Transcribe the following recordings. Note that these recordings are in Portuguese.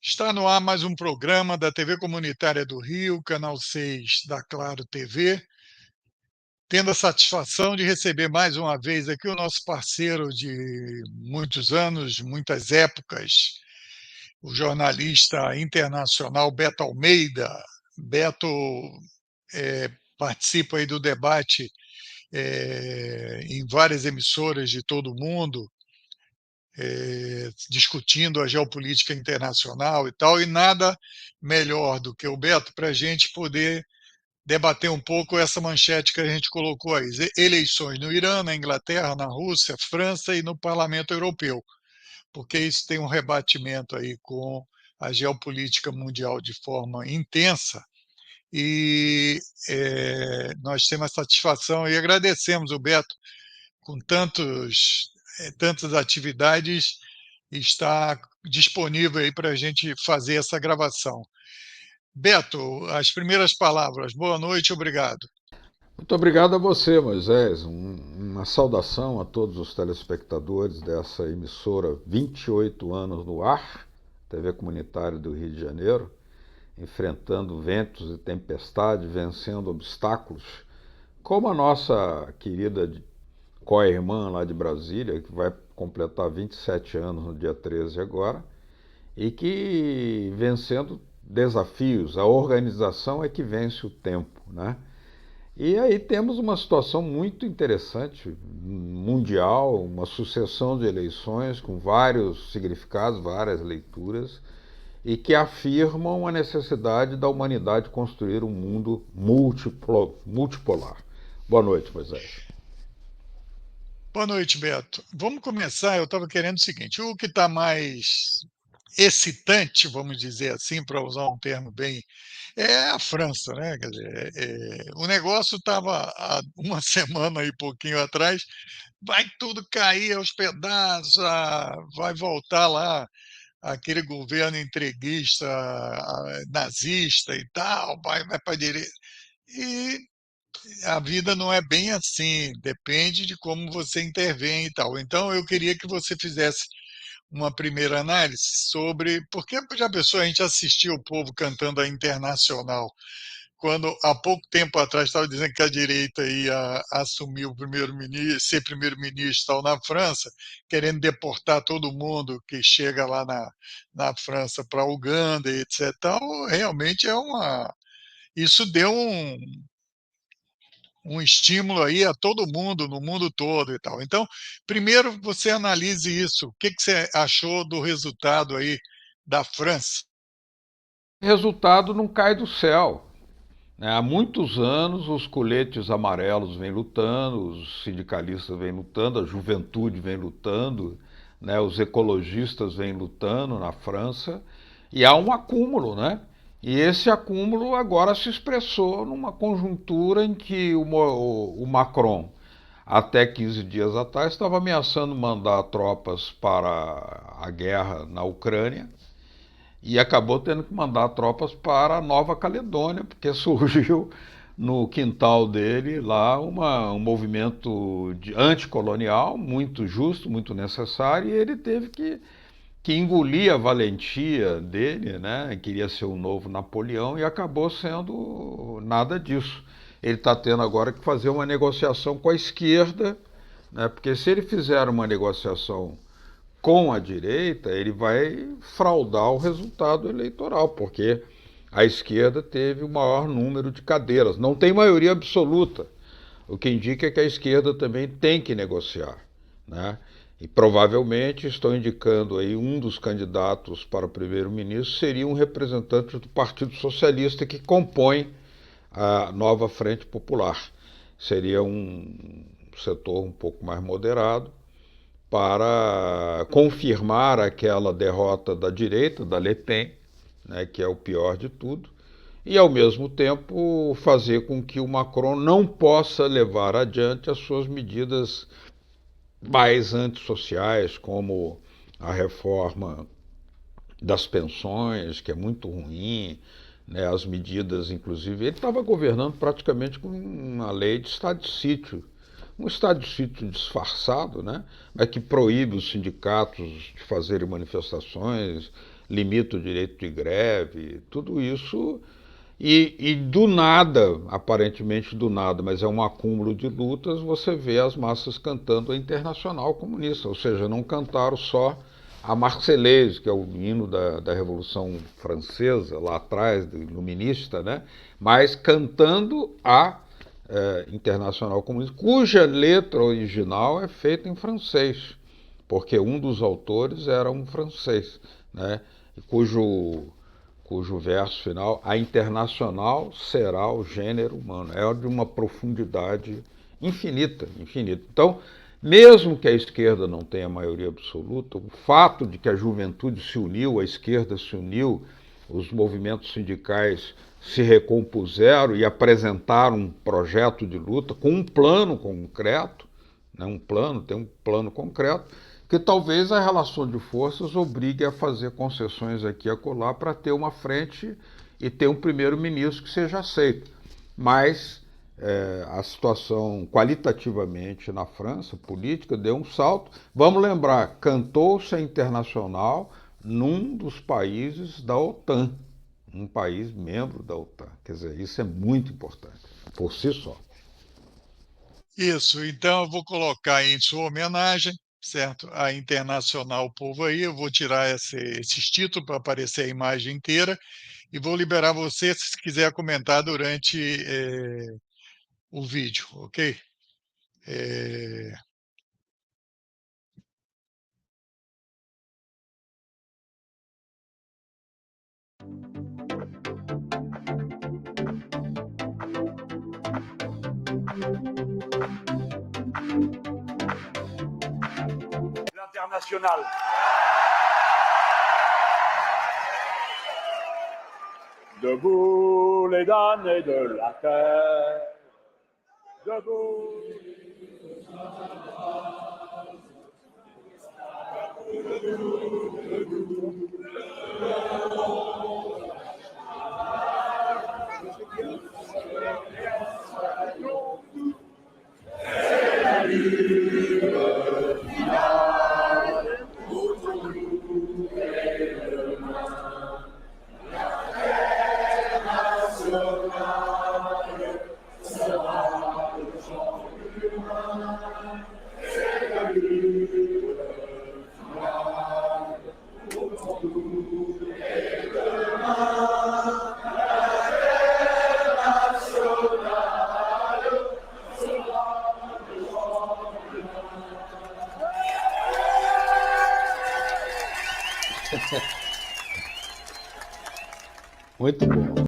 Está no ar mais um programa da TV Comunitária do Rio, canal 6 da Claro TV, tendo a satisfação de receber mais uma vez aqui o nosso parceiro de muitos anos, muitas épocas, o jornalista internacional Beto Almeida. Beto participa aí do debate em várias emissoras de todo o mundo, discutindo a geopolítica internacional e tal, e nada melhor do que o Beto para a gente poder debater um pouco essa manchete que a gente colocou aí: eleições no Irã, na Inglaterra, na Rússia, França e no Parlamento Europeu, porque isso tem um rebatimento aí com a geopolítica mundial de forma intensa. E nós temos a satisfação e agradecemos o Beto com tantas atividades, está disponível aí para a gente fazer essa gravação. Beto, as primeiras palavras. Boa noite, obrigado. Muito obrigado a você, Moisés. Uma saudação a todos os telespectadores dessa emissora 28 anos no ar, TV Comunitária do Rio de Janeiro, enfrentando ventos e tempestades, vencendo obstáculos, como a nossa querida co-irmã lá de Brasília, que vai completar 27 anos no dia 13 agora, e que vencendo desafios, a organização é que vence o tempo, né? E aí temos uma situação muito interessante, mundial, uma sucessão de eleições com vários significados, várias leituras, e que afirmam a necessidade da humanidade construir um mundo multipolar. Boa noite, Moisés. Boa noite, Beto. Vamos começar. Eu estava querendo o seguinte: o que está mais excitante, vamos dizer assim, para usar um termo bem, é a França, né? Quer dizer, o negócio estava há uma semana e pouquinho atrás, vai tudo cair aos pedaços, vai voltar lá aquele governo entreguista, nazista e tal, vai para a direita. E a vida não é bem assim, depende de como você intervém e tal. Então, eu queria que você fizesse uma primeira análise sobre, porque já pensou, a gente assistiu o povo cantando a Internacional, quando há pouco tempo atrás estava dizendo que a direita ia assumir o primeiro-ministro, ser primeiro-ministro tal na França, querendo deportar todo mundo que chega lá na França para Uganda, etc. Tal, realmente isso deu um estímulo aí a todo mundo, no mundo todo e tal. Então, primeiro você analise isso. O que você achou do resultado aí da França? O resultado não cai do céu. Há muitos anos os coletes amarelos vêm lutando, os sindicalistas vêm lutando, a juventude vem lutando, né, os ecologistas vêm lutando na França, e há um acúmulo, né? E esse acúmulo agora se expressou numa conjuntura em que o Macron, até 15 dias atrás, estava ameaçando mandar tropas para a guerra na Ucrânia, e acabou tendo que mandar tropas para a Nova Caledônia, porque surgiu no quintal dele lá um movimento anticolonial muito justo, muito necessário, e ele teve que engolir a valentia dele, né? Queria ser o novo Napoleão e acabou sendo nada disso. Ele está tendo agora que fazer uma negociação com a esquerda, né? Porque se ele fizer uma negociação com a direita, ele vai fraudar o resultado eleitoral, porque a esquerda teve o maior número de cadeiras. Não tem maioria absoluta, o que indica que a esquerda também tem que negociar, né? E provavelmente estou indicando aí um dos candidatos para o primeiro-ministro seria um representante do Partido Socialista que compõe a nova Frente Popular. Seria um setor um pouco mais moderado, para confirmar aquela derrota da direita, da Le Pen, né, que é o pior de tudo, e ao mesmo tempo fazer com que o Macron não possa levar adiante as suas medidas mais antissociais, como a reforma das pensões, que é muito ruim, né, as medidas, inclusive. Ele estava governando praticamente com uma lei de estado de sítio, um estado de sítio disfarçado, né? Mas que proíbe os sindicatos de fazerem manifestações, limita o direito de greve, tudo isso. E do nada, aparentemente do nada, mas é um acúmulo de lutas, você vê as massas cantando a Internacional Comunista, ou seja, não cantaram só a Marseillaise, que é o hino da Revolução Francesa, lá atrás, do iluminista, né? Mas cantando a Internacional Comunista, cuja letra original é feita em francês, porque um dos autores era um francês, né? Cujo verso final, a internacional será o gênero humano. É de uma profundidade infinita, infinita. Então, mesmo que a esquerda não tenha maioria absoluta, o fato de que a juventude se uniu, a esquerda se uniu, os movimentos sindicais se recompuseram e apresentaram um projeto de luta com um plano concreto, né, tem um plano concreto, que talvez a relação de forças obrigue a fazer concessões aqui e acolá para ter uma frente e ter um primeiro-ministro que seja aceito. Mas a situação qualitativamente na França, política, deu um salto. Vamos lembrar, cantou-se a internacional num dos países da OTAN, um país membro da OTAN. Quer dizer, isso é muito importante, por si só. Isso, então eu vou colocar em sua homenagem, certo? A Internacional Povo aí, eu vou tirar esses títulos para aparecer a imagem inteira e vou liberar você se quiser comentar durante o vídeo, ok? Eh, L'international. Debout les damnés de la terre. Debout. Muito bom.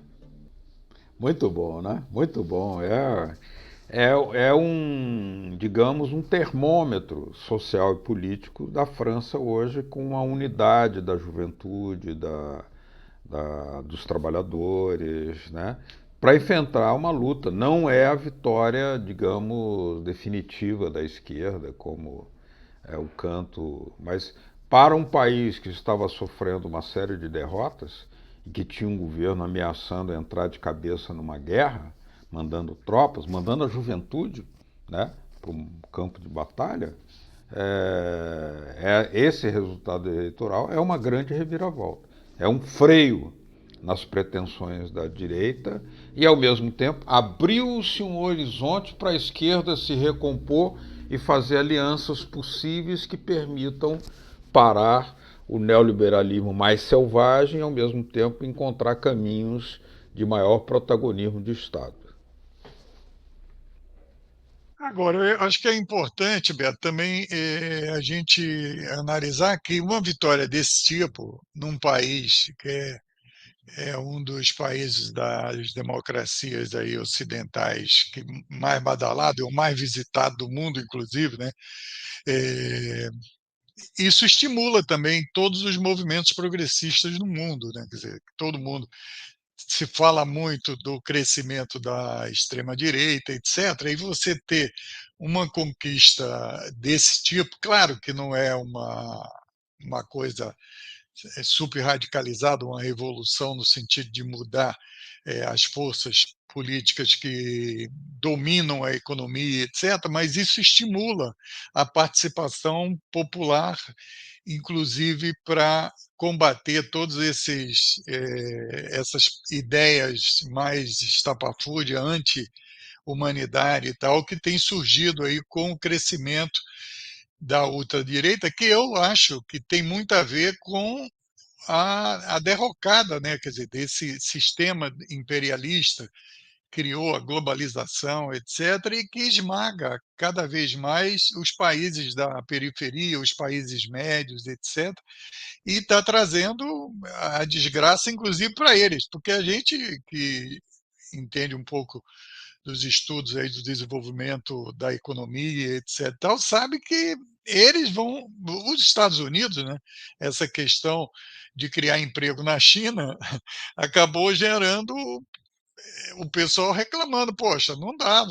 Muito bom, né? Muito bom. É um, digamos, um termômetro social e político da França hoje, com a unidade da juventude, dos trabalhadores, né? Para enfrentar uma luta. Não é a vitória, digamos, definitiva da esquerda, como é o canto, mas para um país que estava sofrendo uma série de derrotas e que tinha um governo ameaçando entrar de cabeça numa guerra, mandando tropas, mandando a juventude, né, para um campo de batalha, esse resultado eleitoral é uma grande reviravolta. É um freio nas pretensões da direita e, ao mesmo tempo, abriu-se um horizonte para a esquerda se recompor e fazer alianças possíveis que permitam parar o neoliberalismo mais selvagem e, ao mesmo tempo, encontrar caminhos de maior protagonismo do Estado. Agora, eu acho que é importante, Beto, também a gente analisar que uma vitória desse tipo, num país que é um dos países das democracias aí ocidentais que mais badalado, é o mais visitado do mundo, inclusive, né? É, isso estimula também todos os movimentos progressistas no mundo, né? Quer dizer, todo mundo se fala muito do crescimento da extrema-direita, etc. E você ter uma conquista desse tipo, claro que não é uma coisa super radicalizada, uma revolução no sentido de mudar as forças políticas que dominam a economia, etc., mas isso estimula a participação popular, inclusive para combater todos essas ideias mais estapafúrdia, anti-humanidade e tal, que tem surgido aí com o crescimento da ultradireita, que eu acho que tem muito a ver com a derrocada, né, quer dizer, desse sistema imperialista, criou a globalização, etc., e que esmaga cada vez mais os países da periferia, os países médios, etc., e está trazendo a desgraça, inclusive, para eles, porque a gente que entende um pouco dos estudos aí do desenvolvimento da economia, etc., tal, sabe que eles vão, os Estados Unidos, né, essa questão de criar emprego na China acabou gerando o pessoal reclamando, poxa, não dá,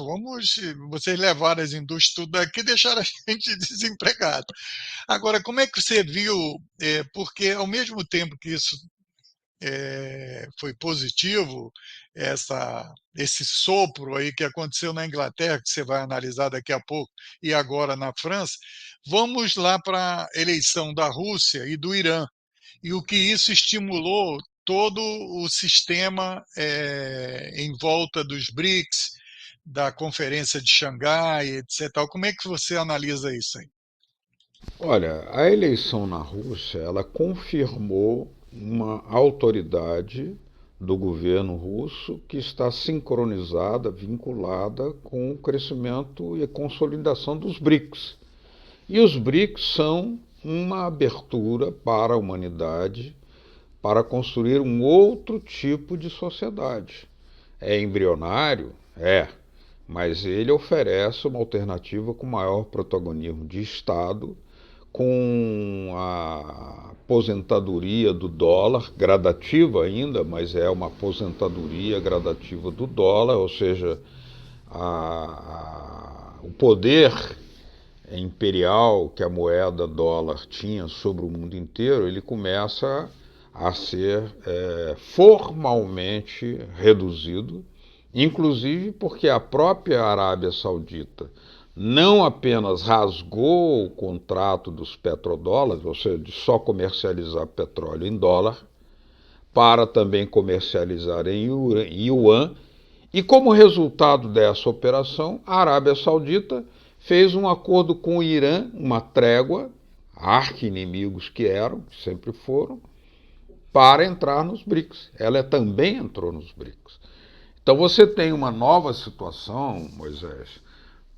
vocês levaram as indústrias tudo daqui e deixaram a gente desempregado. Agora, como é que você viu, porque ao mesmo tempo que isso foi positivo, esse sopro aí que aconteceu na Inglaterra, que você vai analisar daqui a pouco, e agora na França, vamos lá para a eleição da Rússia e do Irã, e o que isso estimulou todo o sistema em volta dos BRICS, da Conferência de Xangai, etc. Como é que você analisa isso aí? Olha, a eleição na Rússia, ela confirmou uma autoridade do governo russo que está sincronizada, vinculada com o crescimento e a consolidação dos BRICS. E os BRICS são uma abertura para a humanidade para construir um outro tipo de sociedade. É embrionário? É, mas ele oferece uma alternativa com maior protagonismo de Estado, com a aposentadoria do dólar, gradativa ainda, mas é uma aposentadoria gradativa do dólar, ou seja, o poder imperial que a moeda dólar tinha sobre o mundo inteiro, ele começa a ser formalmente reduzido, inclusive porque a própria Arábia Saudita não apenas rasgou o contrato dos petrodólares, ou seja, de só comercializar petróleo em dólar, para também comercializar em yuan, e como resultado dessa operação, a Arábia Saudita fez um acordo com o Irã, uma trégua, arqui-inimigos que eram, que sempre foram, para entrar nos BRICS. Ela também entrou nos BRICS. Então você tem uma nova situação, Moisés,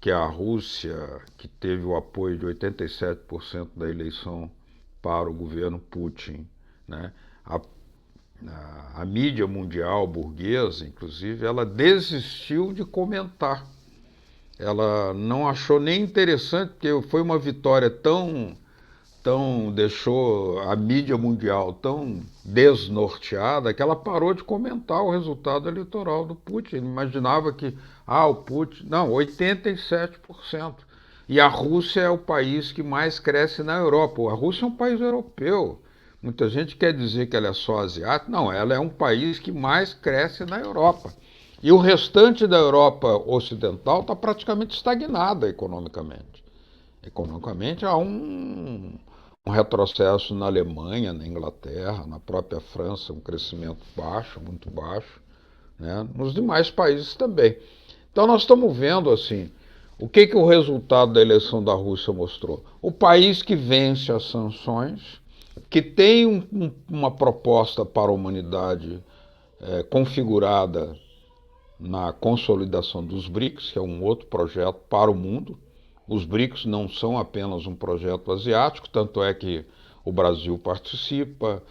que a Rússia, que teve o apoio de 87% da eleição para o governo Putin, né? A mídia mundial burguesa, inclusive, ela desistiu de comentar. Ela não achou nem interessante, porque foi uma vitória tão deixou a mídia mundial tão desnorteada que ela parou de comentar o resultado eleitoral do Putin. Ele imaginava que, o Putin... Não, 87%. E a Rússia é o país que mais cresce na Europa. A Rússia é um país europeu. Muita gente quer dizer que ela é só asiática. Não, ela é um país que mais cresce na Europa. E o restante da Europa ocidental está praticamente estagnada economicamente. Economicamente há um retrocesso na Alemanha, na Inglaterra, na própria França, um crescimento baixo, muito baixo, né? Nos demais países também. Então nós estamos vendo assim, o que o resultado da eleição da Rússia mostrou? O país que vence as sanções, que tem uma proposta para a humanidade configurada na consolidação dos BRICS, que é um outro projeto para o mundo. Os BRICS não são apenas um projeto asiático, tanto é que o Brasil participa,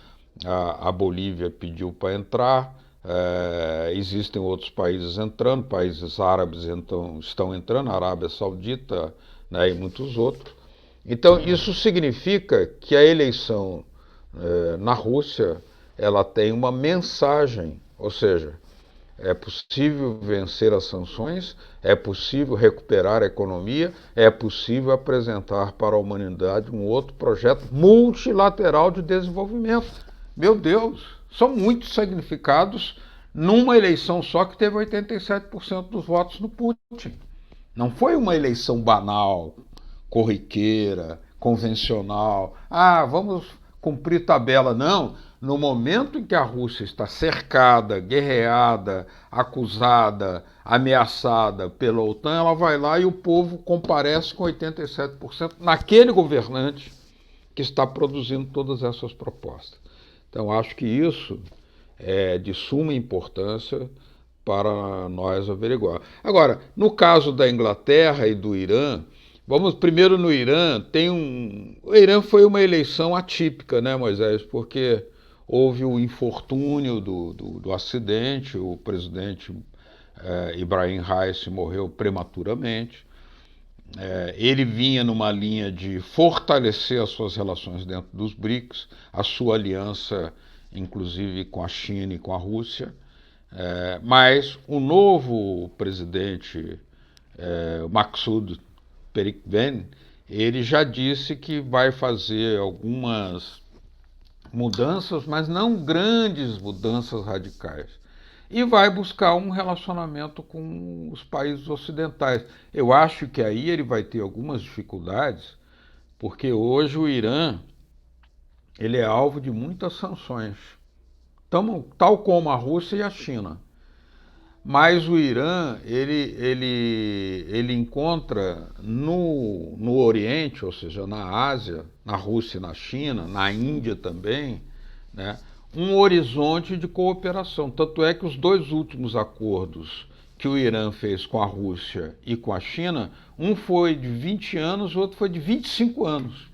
a Bolívia pediu para entrar, existem outros países entrando, países árabes estão entrando, a Arábia Saudita, né, e muitos outros. Então isso significa que a eleição na Rússia ela tem uma mensagem, ou seja, É possível vencer as sanções, é possível recuperar a economia, é possível apresentar para a humanidade um outro projeto multilateral de desenvolvimento. Meu Deus, são muitos significados numa eleição só que teve 87% dos votos no Putin. Não foi uma eleição banal, corriqueira, convencional. Ah, vamos cumprir tabela. Não. No momento em que a Rússia está cercada, guerreada, acusada, ameaçada pela OTAN, ela vai lá e o povo comparece com 87% naquele governante que está produzindo todas essas propostas. Então, acho que isso é de suma importância para nós averiguar. Agora, no caso da Inglaterra e do Irã, vamos primeiro no Irã. O Irã foi uma eleição atípica, né, Moisés? Porque houve o infortúnio do acidente, o presidente Ibrahim Raisi morreu prematuramente. Ele vinha numa linha de fortalecer as suas relações dentro dos BRICS, a sua aliança, inclusive com a China e com a Rússia. Mas o novo presidente, Maksud Perikven, ele já disse que vai fazer algumas mudanças, mas não grandes mudanças radicais. E vai buscar um relacionamento com os países ocidentais. Eu acho que aí ele vai ter algumas dificuldades, porque hoje o Irã ele é alvo de muitas sanções, tal como a Rússia e a China. Mas o Irã, ele encontra no Oriente, ou seja, na Ásia, na Rússia e na China, na Índia também, né, um horizonte de cooperação. Tanto é que os dois últimos acordos que o Irã fez com a Rússia e com a China, um foi de 20 anos, o outro foi de 25 anos.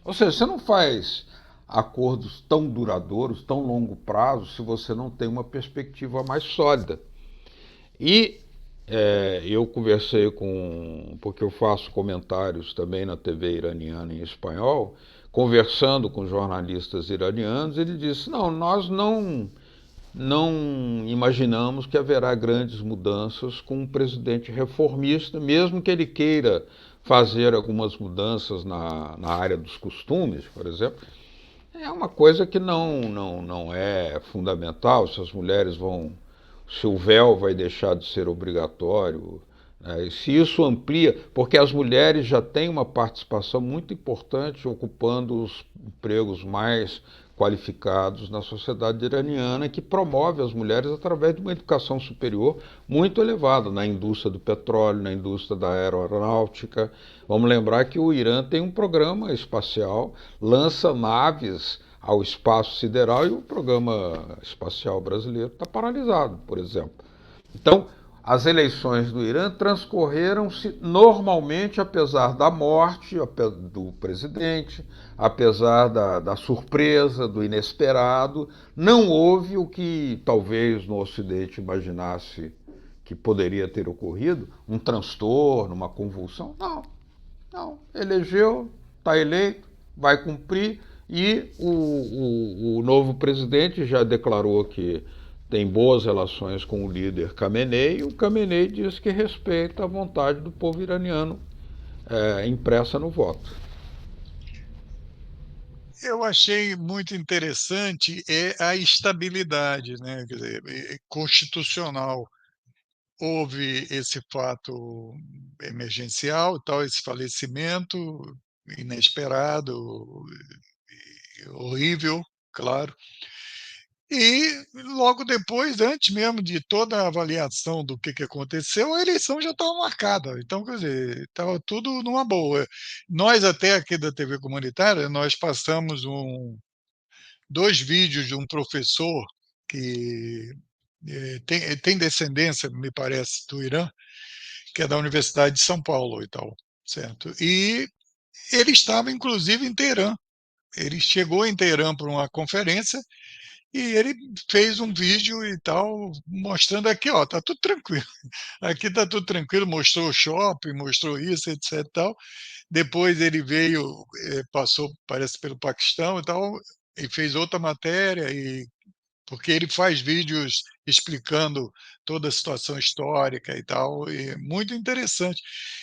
Ou seja, você não faz acordos tão duradouros, tão longo prazo, se você não tem uma perspectiva mais sólida. E eu conversei porque eu faço comentários também na TV iraniana em espanhol, conversando com jornalistas iranianos, ele disse, não, nós não imaginamos que haverá grandes mudanças com um presidente reformista, mesmo que ele queira fazer algumas mudanças na área dos costumes, por exemplo. É uma coisa que não é fundamental, se as mulheres vão, se o véu vai deixar de ser obrigatório, né? E se isso amplia, porque as mulheres já têm uma participação muito importante ocupando os empregos mais qualificados na sociedade iraniana, que promove as mulheres através de uma educação superior muito elevada na indústria do petróleo, na indústria da aeronáutica. Vamos lembrar que o Irã tem um programa espacial, lança naves ao espaço sideral e o programa espacial brasileiro está paralisado, por exemplo. Então, as eleições do Irã transcorreram-se normalmente, apesar da morte do presidente, apesar da surpresa, do inesperado. Não houve o que talvez no Ocidente imaginasse que poderia ter ocorrido, um transtorno, uma convulsão. Não, não. Elegeu, está eleito, vai cumprir. E o novo presidente já declarou que tem boas relações com o líder Khamenei, e o Khamenei diz que respeita a vontade do povo iraniano impressa no voto. Eu achei muito interessante a estabilidade, né, quer dizer, constitucional. Houve esse fato emergencial, tal, esse falecimento inesperado, horrível, claro. E logo depois, antes mesmo de toda a avaliação do que aconteceu, a eleição já estava marcada. Então, quer dizer, estava tudo numa boa. Nós até aqui da TV comunitária, nós passamos 2 vídeos de um professor que tem descendência, me parece, do Irã, que é da Universidade de São Paulo e tal, certo? E ele estava inclusive em Teherã. Ele chegou em Teherã para uma conferência e ele fez um vídeo e tal, mostrando aqui, ó, tá tudo tranquilo. Aqui tá tudo tranquilo, mostrou o shopping, mostrou isso, etc e tal. Depois ele veio, passou, parece, pelo Paquistão e tal, e fez outra matéria e porque ele faz vídeos explicando toda a situação histórica e tal, e muito interessante.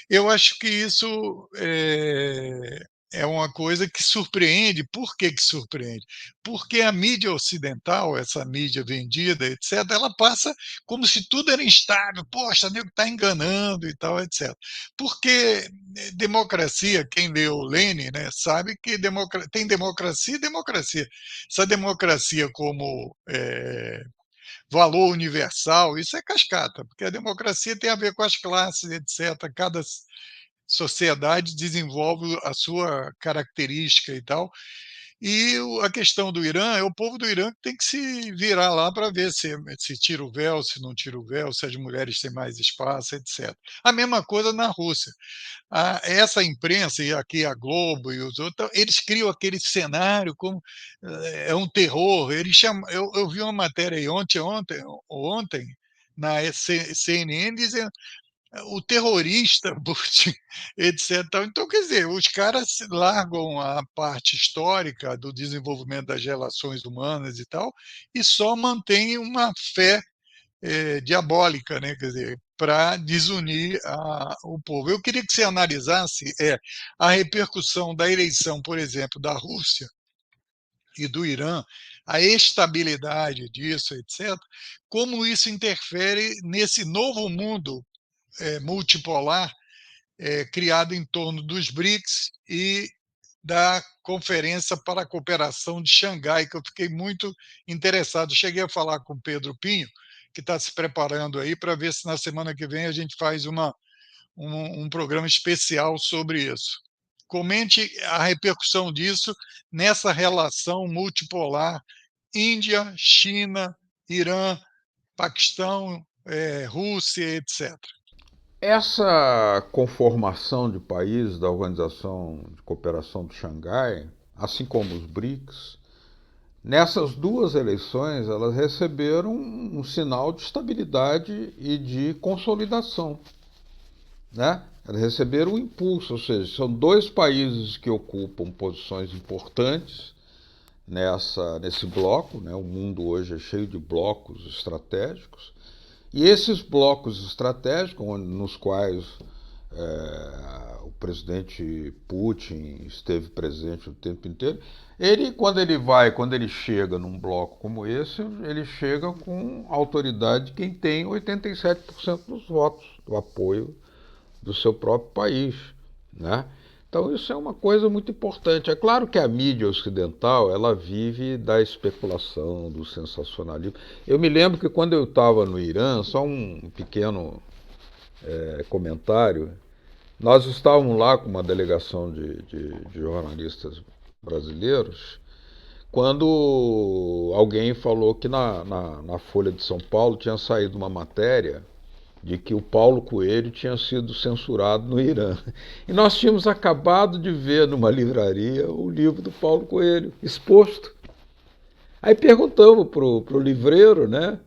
Eu acho que isso é uma coisa que surpreende. Por que que surpreende? Porque a mídia ocidental, essa mídia vendida, etc., ela passa como se tudo era instável. Poxa, o nego está enganando e tal, etc. Porque democracia, quem leu Lenin, né, sabe que tem democracia e democracia. Essa democracia como valor universal, isso é cascata, porque a democracia tem a ver com as classes, etc. Cada sociedade desenvolve a sua característica e tal. E a questão do Irã é o povo do Irã que tem que se virar lá para ver se tira o véu, se não tira o véu, se as mulheres têm mais espaço, etc. A mesma coisa na Rússia. Essa imprensa, e aqui a Globo e os outros, eles criam aquele cenário como é um terror. Eu vi uma matéria aí ontem na CNN dizendo o terrorista, Putin, etc. Então, quer dizer, os caras largam a parte histórica do desenvolvimento das relações humanas e tal, e só mantêm uma fé diabólica, né? Quer dizer, para desunir o povo. Eu queria que você analisasse a repercussão da eleição, por exemplo, da Rússia e do Irã, a estabilidade disso, etc., como isso interfere nesse novo mundo multipolar criado em torno dos BRICS e da Conferência para a Cooperação de Xangai, que eu fiquei muito interessado. Cheguei a falar com o Pedro Pinho, que está se preparando aí para ver se na semana que vem a gente faz um programa especial sobre isso. Comente a repercussão disso nessa relação multipolar Índia, China, Irã, Paquistão, Rússia, etc. Essa conformação de países da Organização de Cooperação de Xangai, assim como os BRICS, nessas duas eleições elas receberam um sinal de estabilidade e de consolidação, né? Elas receberam um impulso, ou seja, são dois países que ocupam posições importantes nesse bloco, né? O mundo hoje é cheio de blocos estratégicos, e esses blocos estratégicos, nos quais o presidente Putin esteve presente o tempo inteiro, quando ele chega num bloco como esse, ele chega com a autoridade de quem tem 87% dos votos, do apoio do seu próprio país, né? Então isso é uma coisa muito importante. É claro que a mídia ocidental ela vive da especulação, do sensacionalismo. Eu me lembro que quando eu estava no Irã, só um pequeno comentário, nós estávamos lá com uma delegação de jornalistas brasileiros, quando alguém falou que na Folha de São Paulo tinha saído uma matéria de que o Paulo Coelho tinha sido censurado no Irã. E nós tínhamos acabado de ver numa livraria o livro do Paulo Coelho, exposto. Aí perguntamos pro livreiro, né?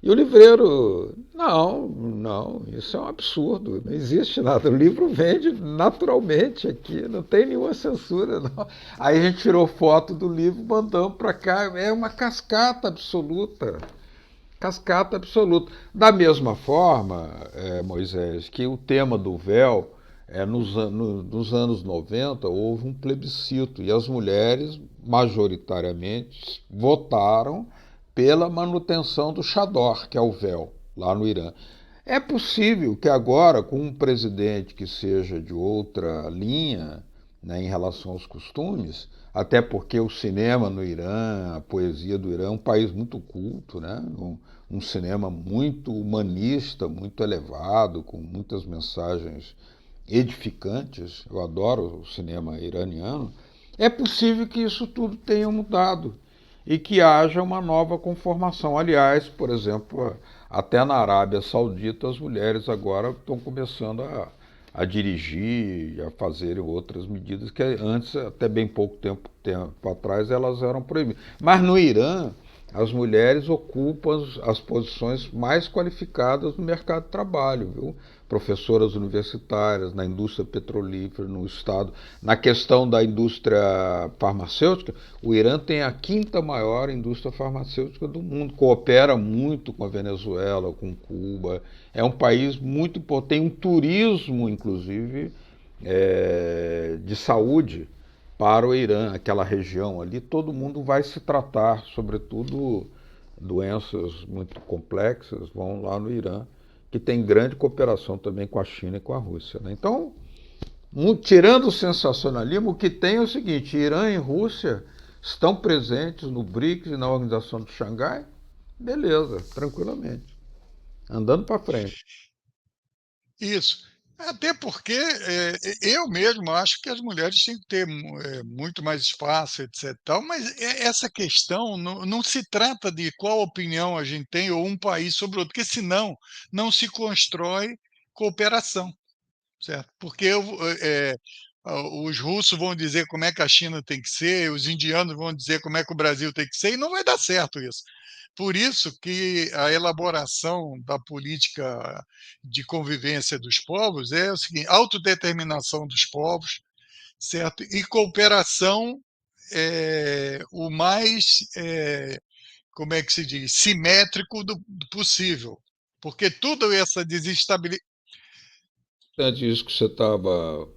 E o livreiro, não, isso é um absurdo, não existe nada. O livro vende naturalmente aqui, não tem nenhuma censura, não. Aí a gente tirou foto do livro, mandamos para cá, é uma cascata absoluta. Cascata absoluta. Da mesma forma, Moisés, que o tema do véu, nos anos 90, houve um plebiscito e as mulheres, majoritariamente, votaram pela manutenção do chador, que é o véu, lá no Irã. É possível que agora, com um presidente que seja de outra linha, né, em relação aos costumes, até porque o cinema no Irã, a poesia do Irã é um país muito culto, né, um cinema muito humanista, muito elevado, com muitas mensagens edificantes. Eu adoro o cinema iraniano. É possível que isso tudo tenha mudado e que haja uma nova conformação. Aliás, por exemplo, até na Arábia Saudita as mulheres agora estão começando a dirigir, a fazerem outras medidas que antes, até bem pouco tempo atrás, elas eram proibidas. Mas no Irã, as mulheres ocupam as posições mais qualificadas no mercado de trabalho, viu? Professoras universitárias, na indústria petrolífera, no Estado. Na questão da indústria farmacêutica, o Irã tem a quinta maior indústria farmacêutica do mundo, coopera muito com a Venezuela, com Cuba. É um país muito importante, tem um turismo, inclusive, de saúde para o Irã, aquela região ali, todo mundo vai se tratar, sobretudo doenças muito complexas, vão lá no Irã, que tem grande cooperação também com a China e com a Rússia. Né? Então, tirando o sensacionalismo, o que tem é o seguinte: Irã e Rússia estão presentes no BRICS e na Organização de Xangai, beleza, tranquilamente, andando para frente. Isso. Até porque, eu mesmo acho que as mulheres têm que ter muito mais espaço, etc tal, mas essa questão não se trata de qual opinião a gente tem ou um país sobre o outro, porque senão não se constrói cooperação, certo? Porque os russos vão dizer como é que a China tem que ser, os indianos vão dizer como é que o Brasil tem que ser, e não vai dar certo isso. Por isso que a elaboração da política de convivência dos povos é o seguinte: autodeterminação dos povos, certo? E cooperação o mais, como é que se diz, simétrico do possível, porque toda essa desestabilidade. Antes disso que você estava,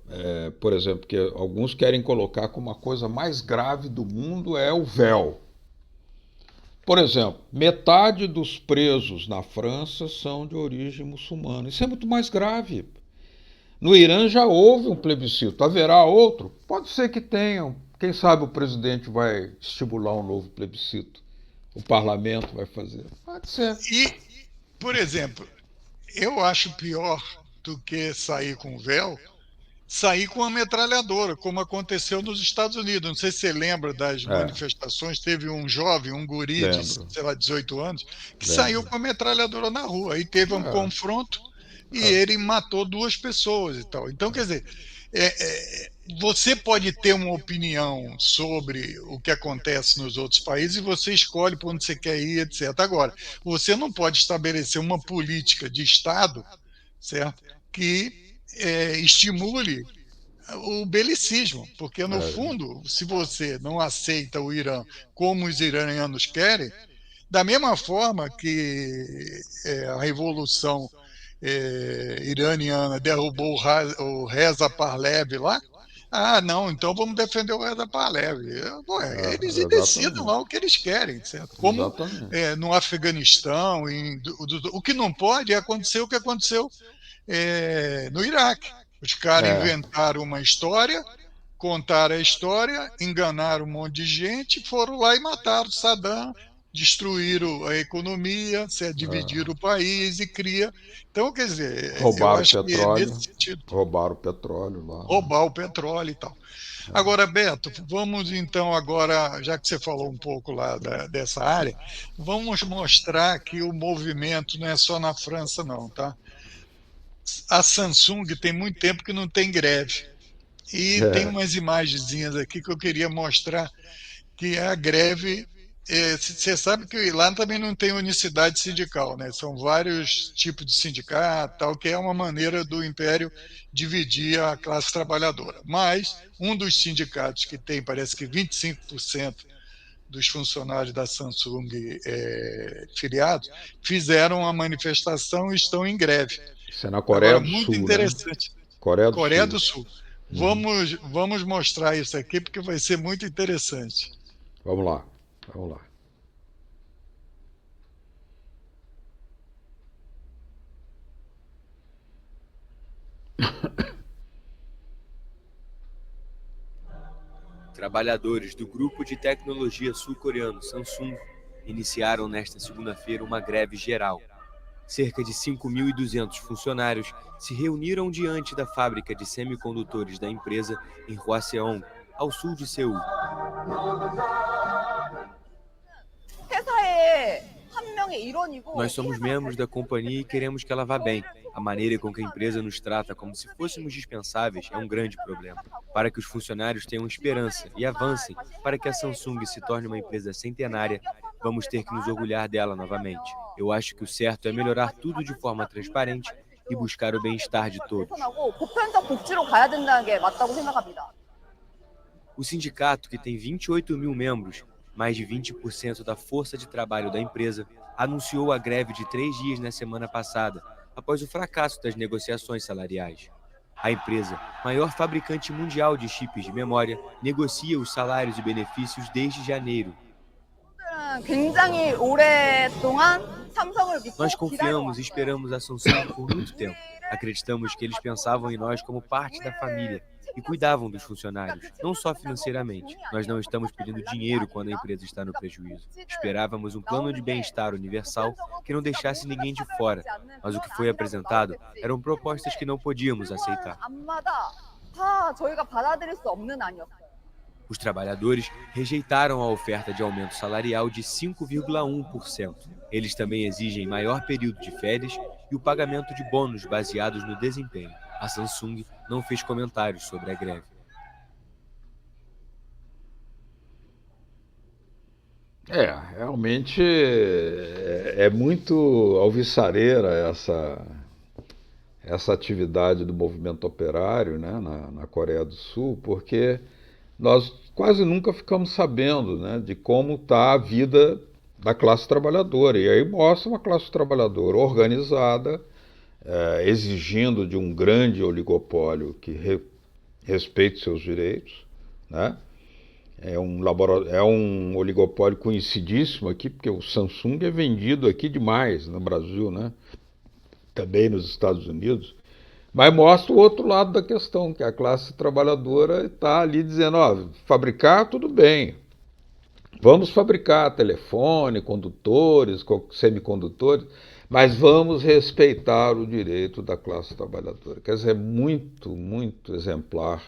por exemplo, que alguns querem colocar como a coisa mais grave do mundo é o véu. Por exemplo, metade dos presos na França são de origem muçulmana. Isso é muito mais grave. No Irã já houve um plebiscito. Haverá outro? Pode ser que tenham. Quem sabe o presidente vai estimular um novo plebiscito. O parlamento vai fazer. Pode ser. E, por exemplo, eu acho pior do que sair com véu, sair com uma metralhadora, como aconteceu nos Estados Unidos. Não sei se você lembra das É, manifestações, teve um jovem, um guri de, lembro. sei lá, 18 anos, que saiu Lembro. com a metralhadora na rua. Aí teve um É, confronto e é, ele matou duas pessoas e tal. Então, quer dizer, você pode ter uma opinião sobre o que acontece nos outros países e você escolhe para onde você quer ir, etc. Agora, você não pode estabelecer uma política de Estado, certo? Que estimule o belicismo, porque no é, fundo, se você não aceita o Irã como os iranianos querem, da mesma forma que a revolução iraniana derrubou o Reza Pahlavi lá, ah, não, então vamos defender o Reza Pahlavi. Eles decidam lá exatamente. o que eles querem, certo? Como Exatamente. no Afeganistão, o que não pode é acontecer o que aconteceu no Iraque. Os caras É, inventaram uma história, contaram a história, enganaram um monte de gente, foram lá e mataram Saddam, destruíram a economia, dividiram o país e cria. Então, quer dizer, eu roubaram o acho que é nesse petróleo. sentido, Roubaram o petróleo lá, né? roubar o petróleo e tal. Agora, Beto, vamos então agora, já que você falou um pouco lá dessa área, vamos mostrar que o movimento não é só na França, não, tá? A Samsung tem muito tempo que não tem greve. E tem É, umas imagenzinhas aqui que eu queria mostrar, que é a greve. Você sabe que lá também não tem unicidade sindical, né? São vários tipos de sindicato, tal, que é uma maneira do Império dividir a classe trabalhadora. Mas um dos sindicatos que tem, parece que 25% dos funcionários da Samsung filiados, fizeram uma manifestação e estão em greve. isso é na Agora, Coreia do muito Sul, né? interessante. Coreia do Coreia Sul. do Sul. Uhum. Vamos mostrar isso aqui porque vai ser muito interessante. Vamos lá, vamos lá. Trabalhadores do grupo de tecnologia sul-coreano Samsung iniciaram nesta segunda-feira uma greve geral. Cerca de 5.200 funcionários se reuniram diante da fábrica de semicondutores da empresa em Hwaseong, ao sul de Seul. Nós somos membros da companhia e queremos que ela vá bem. A maneira com que a empresa nos trata como se fôssemos dispensáveis é um grande problema. Para que os funcionários tenham esperança e avancem para que a Samsung se torne uma empresa centenária, vamos ter que nos orgulhar dela novamente. Eu acho que o certo é melhorar tudo de forma transparente e buscar o bem-estar de todos. O sindicato, que tem 28 mil membros, mais de 20% da força de trabalho da empresa, anunciou a greve de 3 dias na semana passada, após o fracasso das negociações salariais. A empresa, maior fabricante mundial de chips de memória, negocia os salários e benefícios desde janeiro. Nós confiamos e esperamos a Samsung por muito tempo. Acreditamos que eles pensavam em nós como parte da família e cuidavam dos funcionários, não só financeiramente. Nós não estamos pedindo dinheiro quando a empresa está no prejuízo. Esperávamos um plano de bem-estar universal que não deixasse ninguém de fora, mas o que foi apresentado eram propostas que não podíamos aceitar. Os trabalhadores rejeitaram a oferta de aumento salarial de 5,1%. Eles também exigem maior período de férias e o pagamento de bônus baseados no desempenho. A Samsung não fez comentários sobre a greve. Realmente é muito alvissareira essa atividade do movimento operário, né, na Coreia do Sul, porque nós quase nunca ficamos sabendo, né, de como está a vida da classe trabalhadora. E aí mostra uma classe trabalhadora organizada, exigindo de um grande oligopólio que respeite seus direitos, né? É um oligopólio conhecidíssimo aqui, porque o Samsung é vendido aqui demais no Brasil, né? Também nos Estados Unidos. Mas mostra o outro lado da questão, que a classe trabalhadora está ali dizendo, fabricar tudo bem, vamos fabricar telefone, condutores, semicondutores, mas vamos respeitar o direito da classe trabalhadora. Quer dizer, é muito, muito exemplar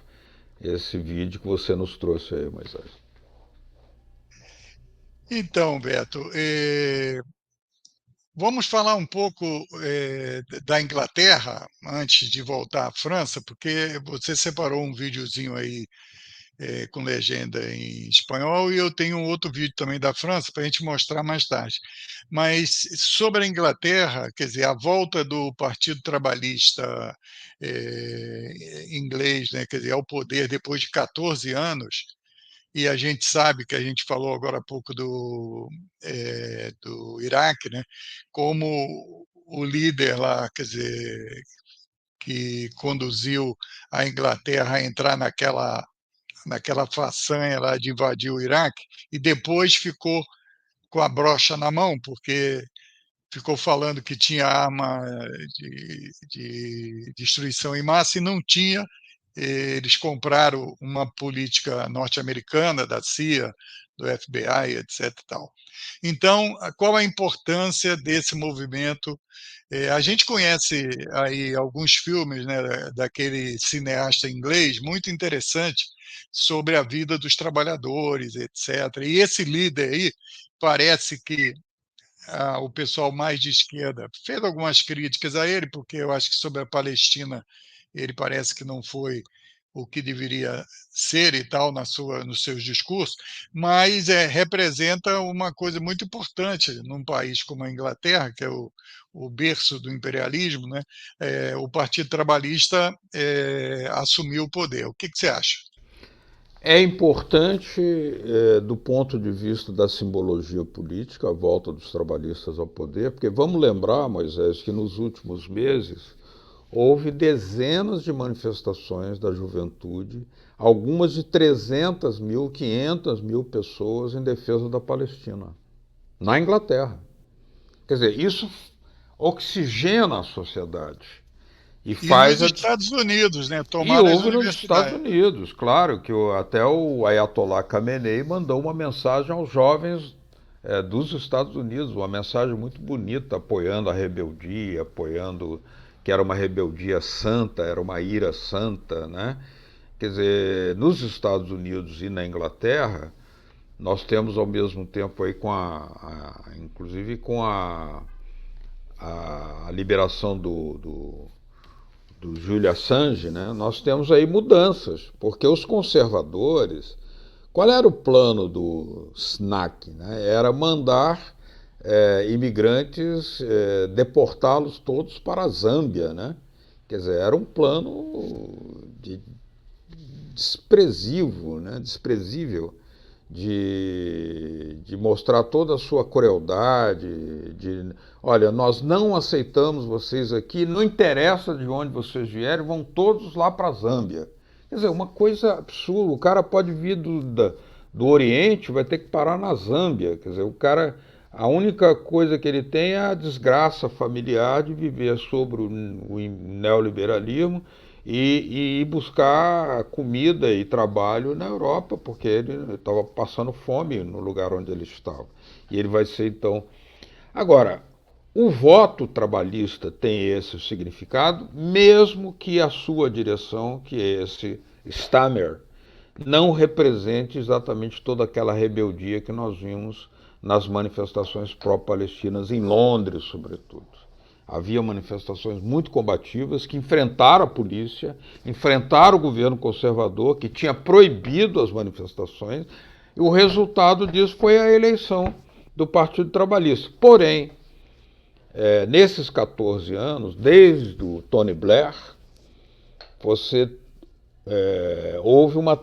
esse vídeo que você nos trouxe aí, Moisés. Então, Beto, vamos falar um pouco da Inglaterra antes de voltar à França, porque você separou um videozinho aí com legenda em espanhol e eu tenho um outro vídeo também da França para a gente mostrar mais tarde. Mas sobre a Inglaterra, quer dizer, a volta do Partido Trabalhista inglês, né, quer dizer, ao poder depois de 14 anos, e a gente sabe que a gente falou agora há pouco do Iraque, né, como o líder lá, quer dizer, que conduziu a Inglaterra a entrar naquela façanha lá de invadir o Iraque, e depois ficou com a brocha na mão, porque ficou falando que tinha arma de destruição em massa e não tinha. Eles compraram uma política norte-americana, da CIA, do FBI, etc. Tal. Então, qual a importância desse movimento? A gente conhece aí alguns filmes, né, daquele cineasta inglês muito interessante sobre a vida dos trabalhadores, etc. E esse líder aí parece que o pessoal mais de esquerda fez algumas críticas a ele, porque eu acho que sobre a Palestina ele parece que não foi o que deveria ser e tal nos seus discursos, mas representa uma coisa muito importante num país como a Inglaterra, que é o berço do imperialismo, né? O Partido Trabalhista assumiu o poder. O que você acha? É importante, do ponto de vista da simbologia política, a volta dos trabalhistas ao poder, porque vamos lembrar, Moisés, que nos últimos meses houve dezenas de manifestações da juventude, algumas de 300 mil, 500 mil pessoas em defesa da Palestina, na Inglaterra. Quer dizer, isso oxigena a sociedade. E nos Estados Unidos, né? E houve nos Estados Unidos, claro, que até o Ayatollah Khamenei mandou uma mensagem aos jovens dos Estados Unidos, uma mensagem muito bonita, apoiando a rebeldia, apoiando que era uma rebeldia santa, era uma ira santa, né? Quer dizer, nos Estados Unidos e na Inglaterra, nós temos ao mesmo tempo aí inclusive com a liberação do Julian Assange, né, nós temos aí mudanças, porque os conservadores Qual era o plano do SNAC? Né? Era mandar imigrantes, deportá-los todos para a Zâmbia, né? Quer dizer, era um plano desprezível, né? Desprezível de mostrar toda a sua crueldade, olha, nós não aceitamos vocês aqui, não interessa de onde vocês vierem, vão todos lá para a Zâmbia. Quer dizer, uma coisa absurda, o cara pode vir do Oriente, vai ter que parar na Zâmbia, quer dizer, o cara, a única coisa que ele tem é a desgraça familiar de viver sobre o neoliberalismo e buscar comida e trabalho na Europa, porque ele estava passando fome no lugar onde ele estava. E ele vai ser, então... Agora, o voto trabalhista tem esse significado, mesmo que a sua direção, que é esse Stammer, não represente exatamente toda aquela rebeldia que nós vimos nas manifestações pró-palestinas em Londres, sobretudo. Havia manifestações muito combativas que enfrentaram a polícia, enfrentaram o governo conservador, que tinha proibido as manifestações, e o resultado disso foi a eleição do Partido Trabalhista. Porém, nesses 14 anos, desde o Tony Blair, houve uma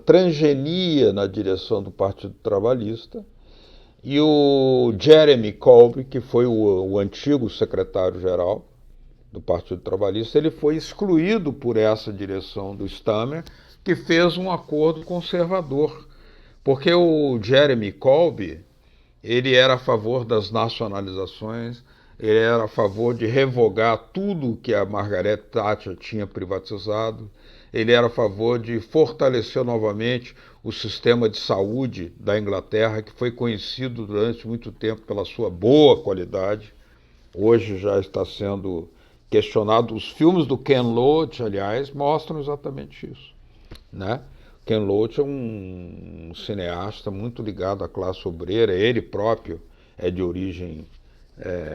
transgenia na direção do Partido Trabalhista, e o Jeremy Corbyn, que foi o antigo secretário-geral do Partido Trabalhista, ele foi excluído por essa direção do Stammer, que fez um acordo conservador. Porque o Jeremy Corbyn, ele era a favor das nacionalizações, ele era a favor de revogar tudo que a Margaret Thatcher tinha privatizado, ele era a favor de fortalecer novamente o sistema de saúde da Inglaterra, que foi conhecido durante muito tempo pela sua boa qualidade. Hoje já está sendo questionado. Os filmes do Ken Loach, aliás, mostram exatamente isso, né? Ken Loach é um cineasta muito ligado à classe obreira, ele próprio é de origem,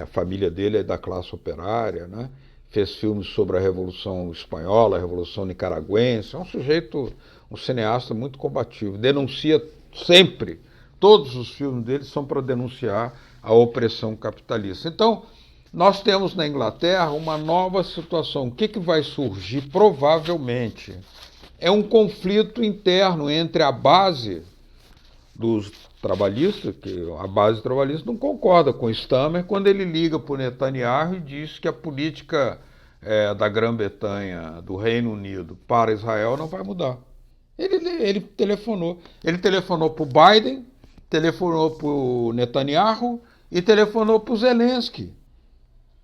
a família dele é da classe operária, né? Fez filmes sobre a Revolução Espanhola, a Revolução Nicaragüense, é um sujeito, um cineasta muito combativo, denuncia sempre, todos os filmes dele são para denunciar a opressão capitalista. Então, nós temos na Inglaterra uma nova situação. O que vai surgir? Provavelmente é um conflito interno entre a base dos trabalhistas, que a base trabalhista não concorda com Stammer quando ele liga para o Netanyahu e diz que a política da Grã-Bretanha, do Reino Unido para Israel não vai mudar. Ele telefonou. Ele telefonou para o Biden, telefonou para o Netanyahu e telefonou para o Zelensky.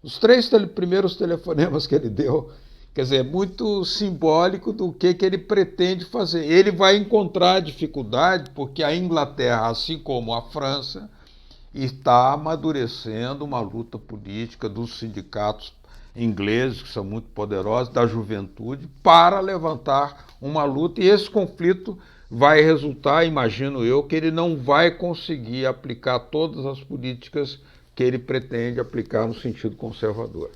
Os 3 primeiros telefonemas que ele deu, quer dizer, é muito simbólico do que ele pretende fazer. Ele vai encontrar dificuldade porque a Inglaterra, assim como a França, está amadurecendo uma luta política dos sindicatos ingleses, que são muito poderosos, da juventude, para levantar uma luta. E esse conflito vai resultar, imagino eu, que ele não vai conseguir aplicar todas as políticas que ele pretende aplicar no sentido conservador.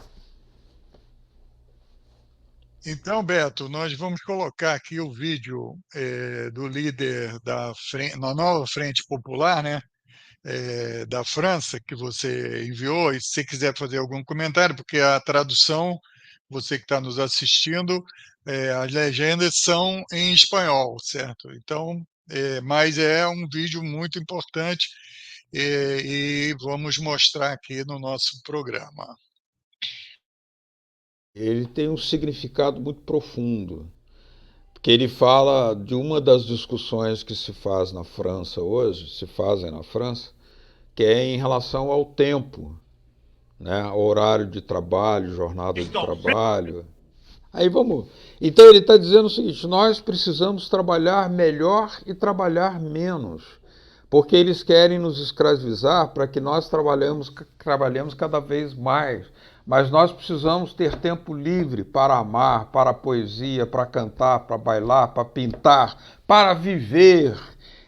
Então, Beto, nós vamos colocar aqui o vídeo do líder da nova Frente Popular, né, da França, que você enviou, e se você quiser fazer algum comentário, porque a tradução, você que está nos assistindo, as legendas são em espanhol, certo? Então, mas é um vídeo muito importante e vamos mostrar aqui no nosso programa. Ele tem um significado muito profundo, porque ele fala de uma das discussões que se faz na França hoje, se fazem na França, que é em relação ao tempo, né? Horário de trabalho, jornada de trabalho. Aí vamos. Então ele está dizendo o seguinte: nós precisamos trabalhar melhor e trabalhar menos, porque eles querem nos escravizar para que nós trabalhemos cada vez mais. Mas nós precisamos ter tempo livre para amar, para a poesia, para cantar, para bailar, para pintar, para viver.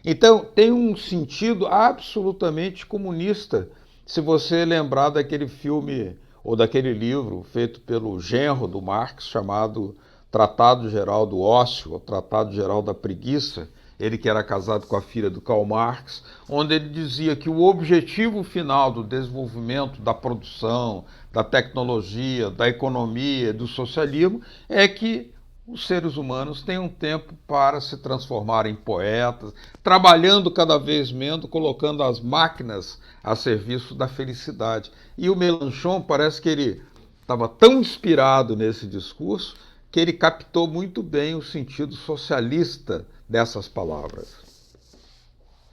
Então tem um sentido absolutamente comunista, se você lembrar daquele filme ou daquele livro feito pelo genro do Marx, chamado Tratado Geral do Ócio, ou Tratado Geral da Preguiça, ele que era casado com a filha do Karl Marx, onde ele dizia que o objetivo final do desenvolvimento da produção, da tecnologia, da economia, do socialismo é que os seres humanos tenham tempo para se transformar em poetas, trabalhando cada vez menos, colocando as máquinas a serviço da felicidade. E o Mélenchon parece que ele estava tão inspirado nesse discurso que ele captou muito bem o sentido socialista dessas palavras.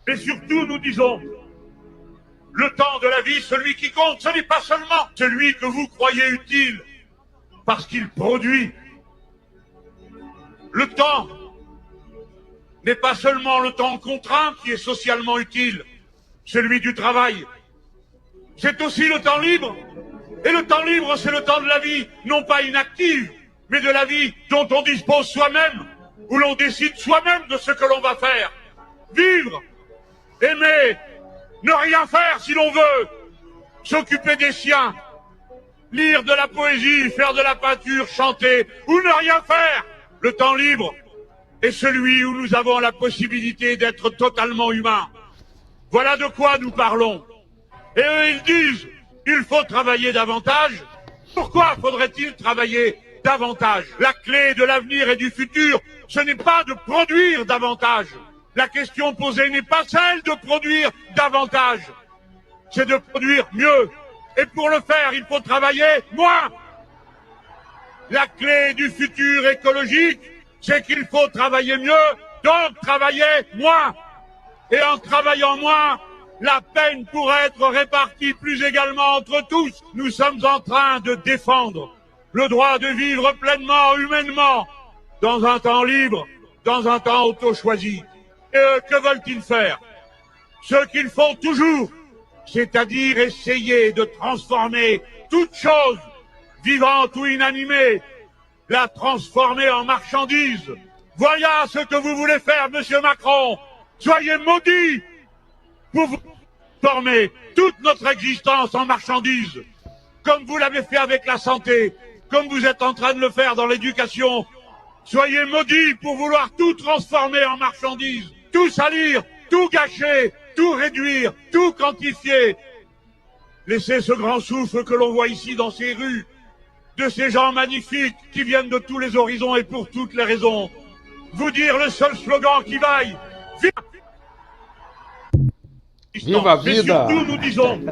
Mais surtout, nous disons, le temps de la vie, celui qui compte, ce n'est pas seulement celui que vous croyez utile parce qu'il produit. Le temps n'est pas seulement le temps contraint qui est socialement utile, celui du travail. C'est aussi le temps libre. Et le temps libre, c'est le temps de la vie, non pas inactive, mais de la vie dont on dispose soi-même, où l'on décide soi-même de ce que l'on va faire. Vivre, aimer, ne rien faire si l'on veut, s'occuper des siens, lire de la poésie, faire de la peinture, chanter, ou ne rien faire. Le temps libre est celui où nous avons la possibilité d'être totalement humains. Voilà de quoi nous parlons. Et eux, ils disent, il faut travailler davantage. Pourquoi faudrait-il travailler davantage? La clé de l'avenir et du futur, ce n'est pas de produire davantage. La question posée n'est pas celle de produire davantage. C'est de produire mieux. Et pour le faire, il faut travailler moins. La clé du futur écologique, c'est qu'il faut travailler mieux, donc travailler moins. Et en travaillant moins, la peine pourrait être répartie plus également entre tous. Nous sommes en train de défendre le droit de vivre pleinement, humainement, dans un temps libre, dans un temps auto-choisi. Et eux, que veulent-ils faire? Ce qu'ils font toujours, c'est-à-dire essayer de transformer toute chose, vivante ou inanimée, la transformer en marchandise. Voilà ce que vous voulez faire, monsieur Macron. Soyez maudits pour vous transformer toute notre existence en marchandise, comme vous l'avez fait avec la santé, comme vous êtes en train de le faire dans l'éducation. Soyez maudits pour vouloir tout transformer en marchandise, tout salir, tout gâcher, tout réduire, tout quantifier. Laissez ce grand souffle que l'on voit ici dans ces rues, de ces gens magnifiques qui viennent de tous les horizons et pour toutes les raisons. Vous dire le seul slogan qui vaille. Viva a Mais vida! surtout, nous disons,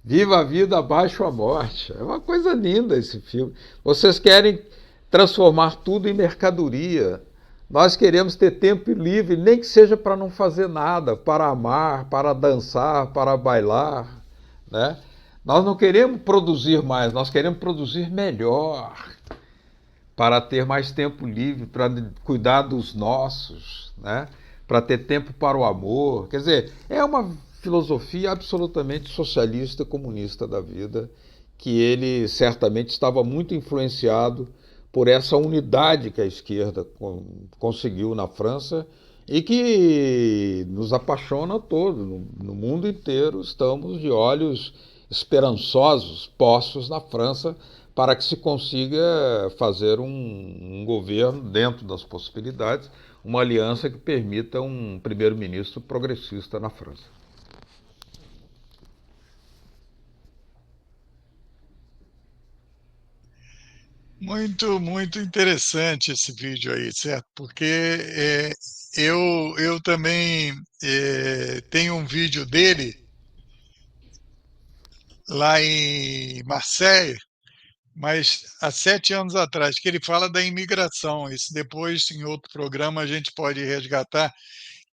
Viva a vida, abaixo a morte. É uma coisa linda esse filme. Vocês querem transformar tudo em mercadoria. Nós queremos ter tempo livre, nem que seja para não fazer nada, para amar, para dançar, para bailar, né? Nós não queremos produzir mais, nós queremos produzir melhor, para ter mais tempo livre, para cuidar dos nossos, né? Para ter tempo para o amor. Quer dizer, é uma filosofia absolutamente socialista, comunista da vida, que ele certamente estava muito influenciado por essa unidade que a esquerda conseguiu na França e que nos apaixona a todos. No mundo inteiro estamos de olhos esperançosos postos na França para que se consiga fazer um governo dentro das possibilidades, uma aliança que permita um primeiro-ministro progressista na França. Muito, muito interessante esse vídeo aí, certo? Porque eu também tenho um vídeo dele lá em Marseille, mas há 7 anos atrás, que ele fala da imigração. Isso depois, em outro programa, a gente pode resgatar,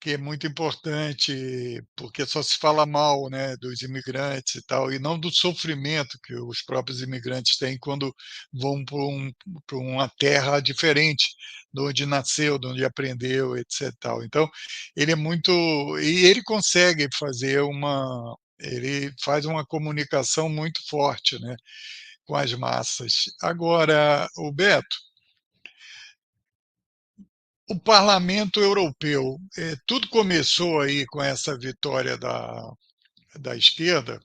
que é muito importante, porque só se fala mal, né, dos imigrantes e tal, e não do sofrimento que os próprios imigrantes têm quando vão para uma terra diferente de onde nasceu, de onde aprendeu, etc. Tal. Então, ele é muito. E ele consegue fazer uma. Ele faz uma comunicação muito forte, né, com as massas. Agora, o Beto, o Parlamento Europeu, tudo começou aí com essa vitória da esquerda,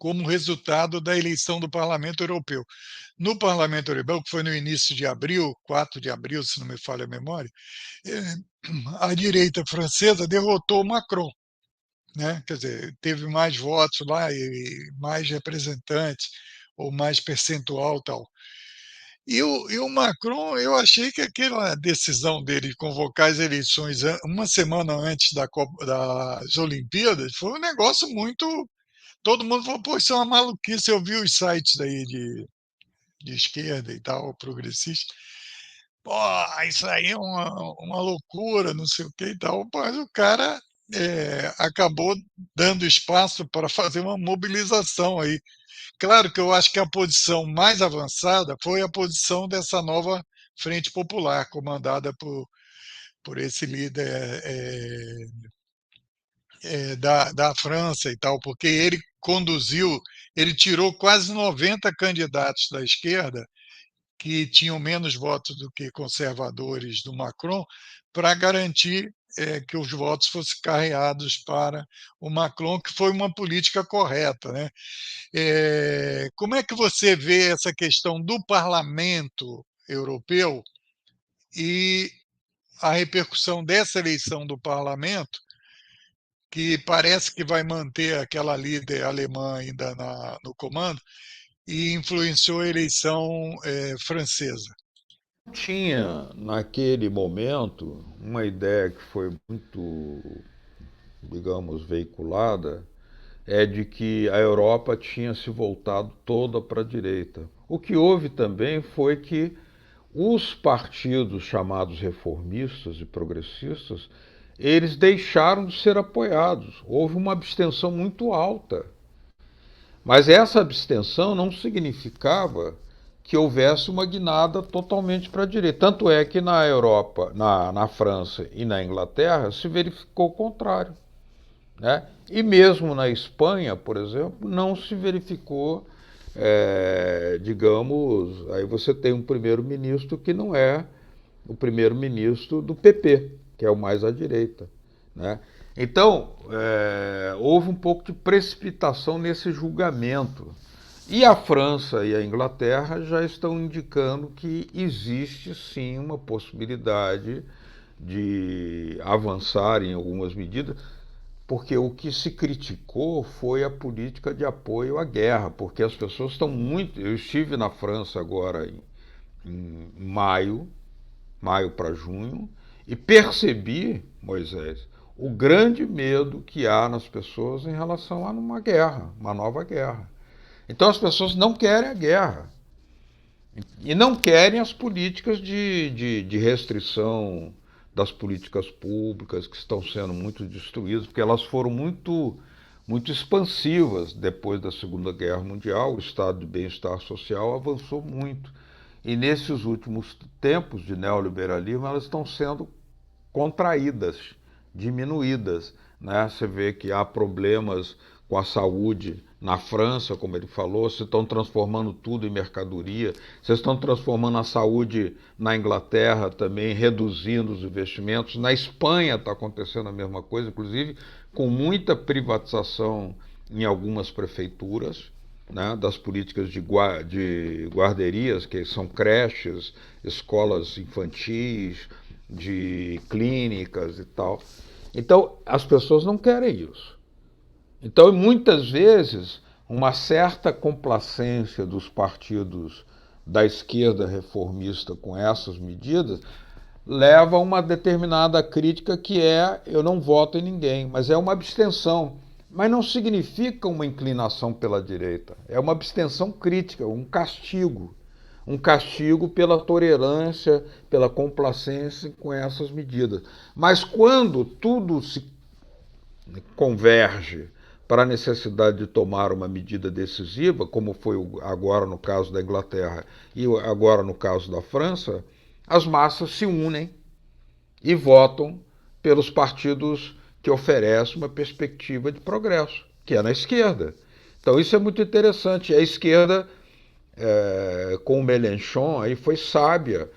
como resultado da eleição do Parlamento Europeu. No Parlamento Europeu, que foi no início de abril, 4 de abril, se não me falha a memória, a direita francesa derrotou Macron, né? Quer dizer, teve mais votos lá e mais representantes, ou mais percentual tal. E o Macron, eu achei que aquela decisão dele de convocar as eleições uma semana antes das Olimpíadas foi um negócio muito. Todo mundo falou, pô, isso é uma maluquice. Eu vi os sites aí de esquerda e tal, progressista. Pô, isso aí é uma loucura, não sei o que e tal. Mas o cara acabou dando espaço para fazer uma mobilização aí. Claro que eu acho que a posição mais avançada foi a posição dessa nova Frente Popular, comandada por esse líder da França e tal, porque ele conduziu, ele tirou quase 90 candidatos da esquerda, que tinham menos votos do que conservadores do Macron, para garantir que os votos fossem carreados para o Macron, que foi uma política correta, né? Como é que você vê essa questão do parlamento europeu e a repercussão dessa eleição do parlamento, que parece que vai manter aquela líder alemã ainda no comando, e influenciou a eleição francesa? Tinha, naquele momento, uma ideia que foi muito, digamos, veiculada, é de que a Europa tinha se voltado toda para a direita. O que houve também foi que os partidos chamados reformistas e progressistas, eles deixaram de ser apoiados. Houve uma abstenção muito alta. Mas essa abstenção não significava que houvesse uma guinada totalmente para a direita. Tanto é que na Europa, na França e na Inglaterra se verificou o contrário, né? E mesmo na Espanha, por exemplo, não se verificou, digamos, aí você tem um primeiro-ministro que não é o primeiro-ministro do PP, que é o mais à direita, né? Então, houve um pouco de precipitação nesse julgamento. E a França e a Inglaterra já estão indicando que existe sim uma possibilidade de avançar em algumas medidas, porque o que se criticou foi a política de apoio à guerra, porque as pessoas estão muito. Eu estive na França agora em maio para junho, e percebi, Moisés, o grande medo que há nas pessoas em relação a uma guerra, uma nova guerra. Então as pessoas não querem a guerra. E não querem as políticas de restrição das políticas públicas, que estão sendo muito destruídas, porque elas foram muito expansivas depois da Segunda Guerra Mundial. O estado de bem-estar social avançou muito. E nesses últimos tempos de neoliberalismo, elas estão sendo contraídas, diminuídas, né? Você vê que há problemas com a saúde na França, como ele falou, vocês estão transformando tudo em mercadoria, vocês estão transformando a saúde na Inglaterra também, reduzindo os investimentos. Na Espanha está acontecendo a mesma coisa, inclusive com muita privatização em algumas prefeituras, né, das políticas de guarderias, que são creches, escolas infantis, de clínicas e tal. Então, as pessoas não querem isso. Então, muitas vezes, uma certa complacência dos partidos da esquerda reformista com essas medidas leva a uma determinada crítica que é: eu não voto em ninguém, mas é uma abstenção. Mas não significa uma inclinação pela direita. É uma abstenção crítica, um castigo. Um castigo pela tolerância, pela complacência com essas medidas. Mas quando tudo se converge para a necessidade de tomar uma medida decisiva, como foi agora no caso da Inglaterra e agora no caso da França, as massas se unem e votam pelos partidos que oferecem uma perspectiva de progresso, que é na esquerda. Então isso é muito interessante. A esquerda, com o Mélenchon, aí foi sábia.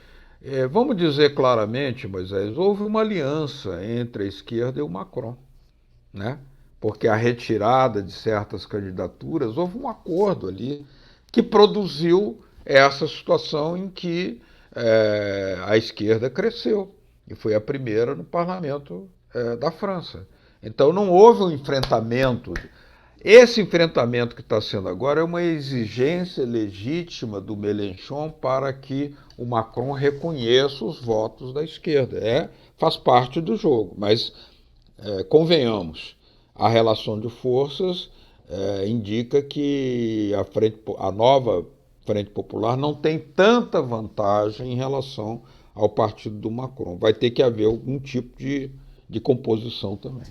Vamos dizer claramente, Moisés, houve uma aliança entre a esquerda e o Macron, né? porque a retirada de certas candidaturas, houve um acordo ali que produziu essa situação em que a esquerda cresceu e foi a primeira no parlamento da França. Então não houve um enfrentamento. Esse enfrentamento que está sendo agora é uma exigência legítima do Mélenchon para que o Macron reconheça os votos da esquerda. Faz parte do jogo, mas convenhamos, a relação de forças indica que a nova Frente Popular não tem tanta vantagem em relação ao partido do Macron. Vai ter que haver algum tipo de composição também.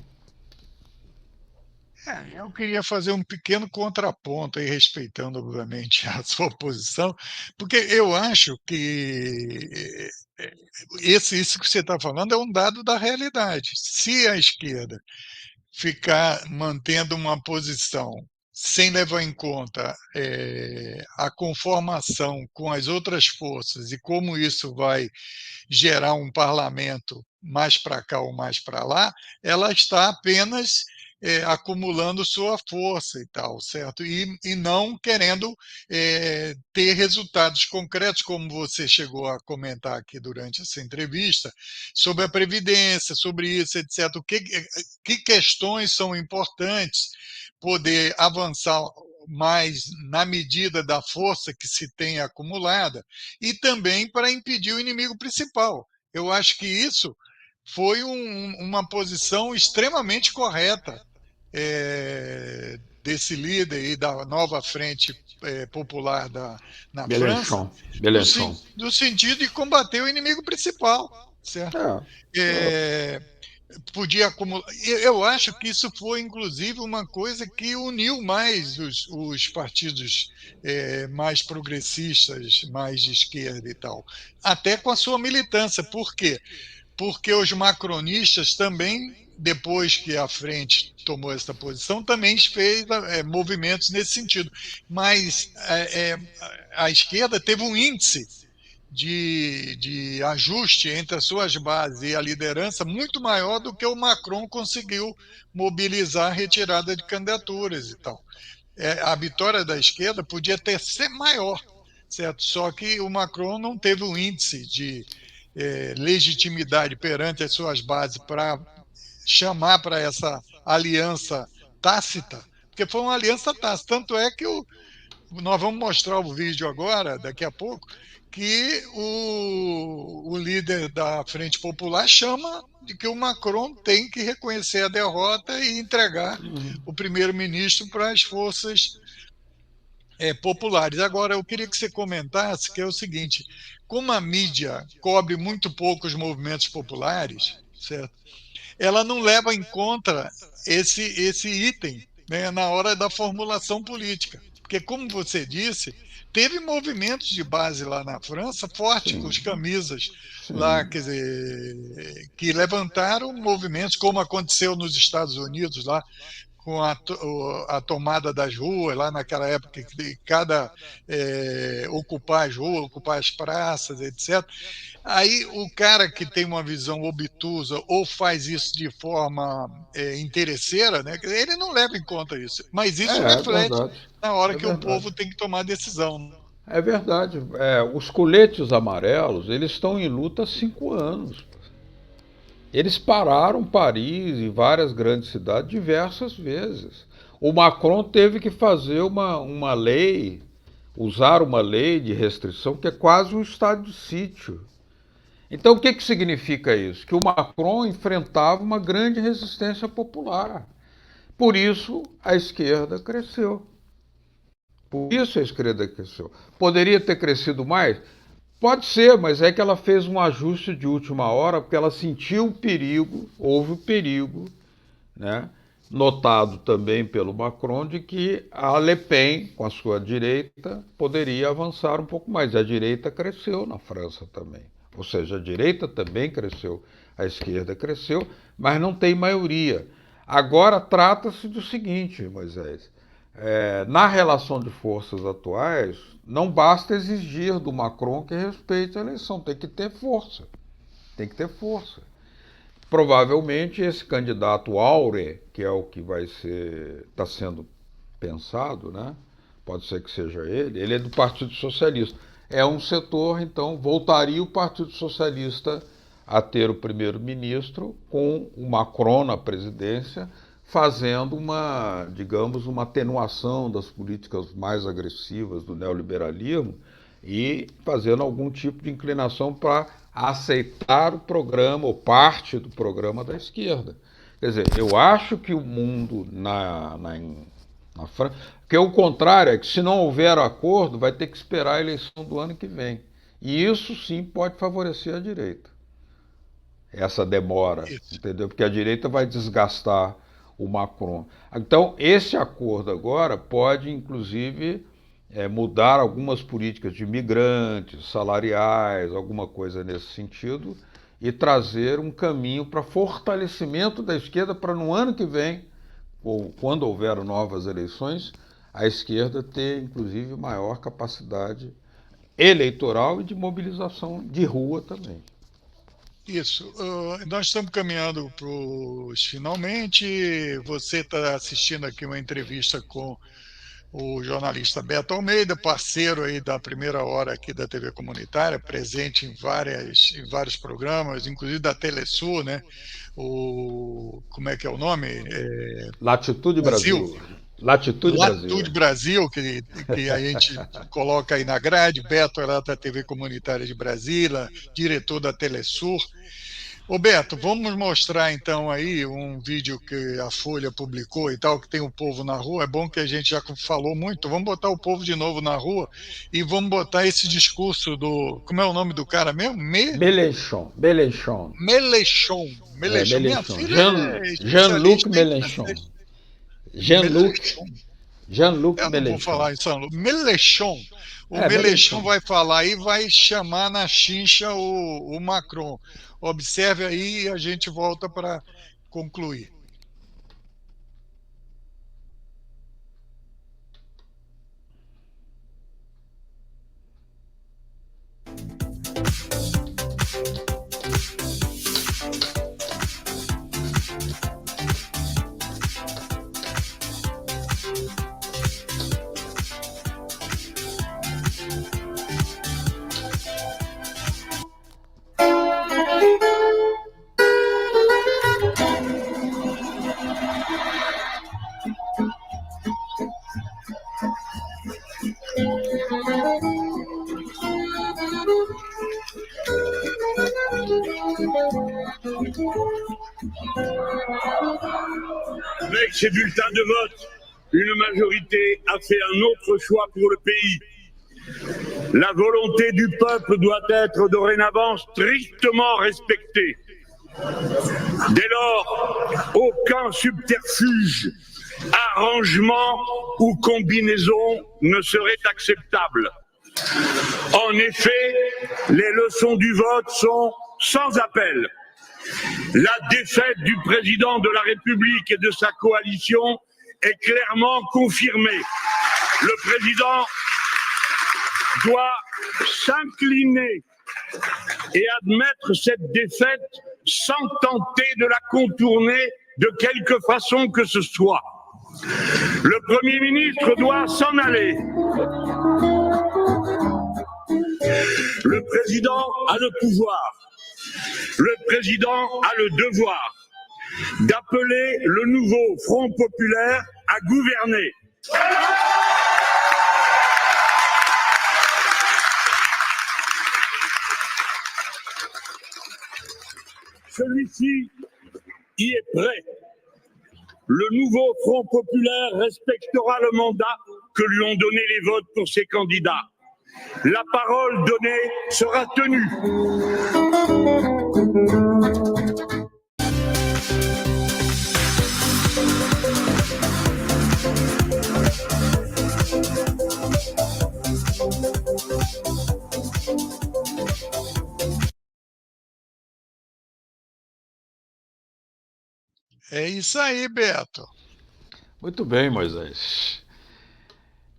Eu queria fazer um pequeno contraponto aí, respeitando, obviamente, a sua posição, porque eu acho que isso que você está falando é um dado da realidade. Se a esquerda ficar mantendo uma posição sem levar em conta a conformação com as outras forças e como isso vai gerar um parlamento mais para cá ou mais para lá, ela está apenas acumulando sua força e tal, certo? E não querendo ter resultados concretos, como você chegou a comentar aqui durante essa entrevista, sobre a Previdência, sobre isso, etc. Que questões são importantes poder avançar mais na medida da força que se tem acumulada e também para impedir o inimigo principal. Eu acho que isso foi uma posição extremamente correta desse líder e da nova frente popular na França, Mélenchon. Mélenchon. no sentido de combater o inimigo principal, certo? É, podia acumular. Eu acho que isso foi, inclusive, uma coisa que uniu mais os partidos mais progressistas, mais de esquerda e tal, até com a sua militância. Por quê? Porque os macronistas também, depois que a frente tomou essa posição, também fez movimentos nesse sentido. Mas a esquerda teve um índice de ajuste entre as suas bases e a liderança muito maior do que o Macron conseguiu mobilizar a retirada de candidaturas e tal. A vitória da esquerda podia ter ser maior, certo? Só que o Macron não teve o índice de legitimidade perante as suas bases para chamar para essa aliança tácita, porque foi uma aliança tácita. Tanto é que nós vamos mostrar o vídeo agora, daqui a pouco, que o líder da Frente Popular chama de que o Macron tem que reconhecer a derrota e entregar o primeiro-ministro para as forças populares. Agora, eu queria que você comentasse que é o seguinte: como a mídia cobre muito pouco os movimentos populares, certo? Ela não leva em conta esse item, né, na hora da formulação política. Porque, como você disse, teve movimentos de base lá na França fortes, com os camisas lá, quer dizer, que levantaram movimentos, como aconteceu nos Estados Unidos, lá com a tomada das ruas, lá naquela época, que cada ocupar as ruas, ocupar as praças, etc. Aí o cara que tem uma visão obtusa ou faz isso de forma interesseira, né, ele não leva em conta isso. Mas isso É reflete verdade. na hora É que o verdade. povo tem que tomar decisão. É verdade. Os coletes amarelos, eles estão em luta há 5 anos. Eles pararam Paris e várias grandes cidades diversas vezes. O Macron teve que fazer uma lei, usar uma lei de restrição que é quase um estado de sítio. Então, o que significa isso? Que o Macron enfrentava uma grande resistência popular. Por isso, a esquerda cresceu. Por isso, a esquerda cresceu. Poderia ter crescido mais? Pode ser, mas é que ela fez um ajuste de última hora porque ela sentiu o perigo, houve o perigo, né, notado também pelo Macron, de que a Le Pen, com a sua direita, poderia avançar um pouco mais. A direita cresceu na França também. Ou seja, a direita também cresceu, a esquerda cresceu, mas não tem maioria. Agora trata-se do seguinte, Moisés, na relação de forças atuais, não basta exigir do Macron que respeite a eleição, tem que ter força. Tem que ter força. provavelmente esse candidato Aure, que é o que está sendo pensado, né? Pode ser que seja ele é do Partido Socialista. É um setor, então, voltaria o Partido Socialista a ter o primeiro-ministro com o Macron na presidência, fazendo digamos, uma atenuação das políticas mais agressivas do neoliberalismo e fazendo algum tipo de inclinação para aceitar o programa ou parte do programa da esquerda. Quer dizer, eu acho que o mundo na França. Porque o contrário é que, se não houver acordo, vai ter que esperar a eleição do ano que vem. E isso sim pode favorecer a direita. Essa demora, Isso. entendeu? Porque a direita vai desgastar o Macron. Então, esse acordo agora pode, inclusive, mudar algumas políticas de imigrantes, salariais, alguma coisa nesse sentido, e trazer um caminho para fortalecimento da esquerda para no ano que vem, ou quando houver novas eleições, a esquerda ter, inclusive, maior capacidade eleitoral e de mobilização de rua também. Isso. Nós estamos caminhando para os finalmente. Você está assistindo aqui uma entrevista com o jornalista Beto Almeida, parceiro aí da primeira hora aqui da TV Comunitária, presente em vários programas, inclusive da Telesul, né? Como é que é o nome? Latitude Brasil. Brasil. Latitude Latitude Brasil. Brasil, que a gente coloca aí na grade. Beto é lá da TV Comunitária de Brasília, diretor da Telesur. Ô Beto, vamos mostrar então aí um vídeo que a Folha publicou e tal, que tem o povo na rua. É bom que a gente já falou muito. Vamos botar o povo de novo na rua e vamos botar esse discurso do. Como é o nome do cara mesmo? Mélenchon. Mélenchon. Melechon. Melechon. Minha Mélenchon. filha é Jean-Luc especialista em Mélenchon. francês. Jean-Luc Melechon. Jean-Luc Eu não vou Mélenchon. falar em São Luís. Melechon. O Melechon Mélenchon. vai falar e vai chamar na chincha o Macron. Observe aí e a gente volta para concluir. Avec ces bulletins de vote, une majorité a fait un autre choix pour le pays. La volonté du peuple doit être dorénavant strictement respectée. Dès lors, aucun subterfuge, arrangement ou combinaison ne serait acceptable. En effet, les leçons du vote sont sans appel. La défaite du président de la République et de sa coalition est clairement confirmée. Le président doit s'incliner et admettre cette défaite sans tenter de la contourner de quelque façon que ce soit. Le Premier ministre doit s'en aller. Le président a le pouvoir. Le président a le devoir d'appeler le nouveau Front populaire à gouverner. Celui-ci y est prêt. Le nouveau Front populaire respectera le mandat que lui ont donné les votes pour ses candidats. La parole donnée sera tenue. É isso aí, Beto. Muito bem, Moisés.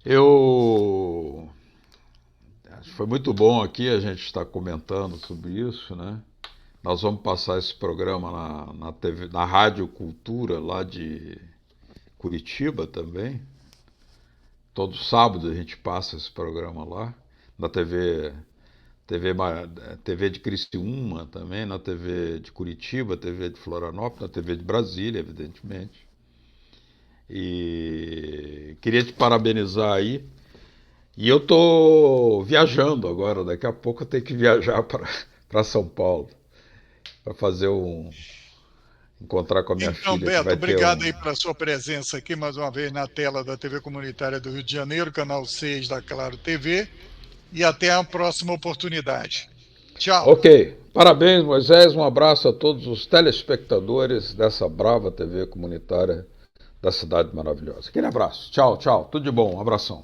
Eu acho que foi muito bom aqui a gente estar comentando sobre isso, né? Nós vamos passar esse programa na TV, na Rádio Cultura, lá de Curitiba também. Todo sábado a gente passa esse programa lá. Na TV de Criciúma também, na TV de Curitiba, TV de Florianópolis, na TV de Brasília, evidentemente. E queria te parabenizar aí. E eu tô viajando agora, daqui a pouco eu tenho que viajar para São Paulo para fazer encontrar com a minha Então, filha que Beto, vai ter obrigado aí pela sua presença aqui mais uma vez na tela da TV Comunitária do Rio de Janeiro, canal 6 da Claro TV, e até a próxima oportunidade. Tchau. Ok. Parabéns, Moisés. Um abraço a todos os telespectadores dessa brava TV comunitária da Cidade Maravilhosa. Aquele abraço. Tchau, tchau. Tudo de bom. Um abração.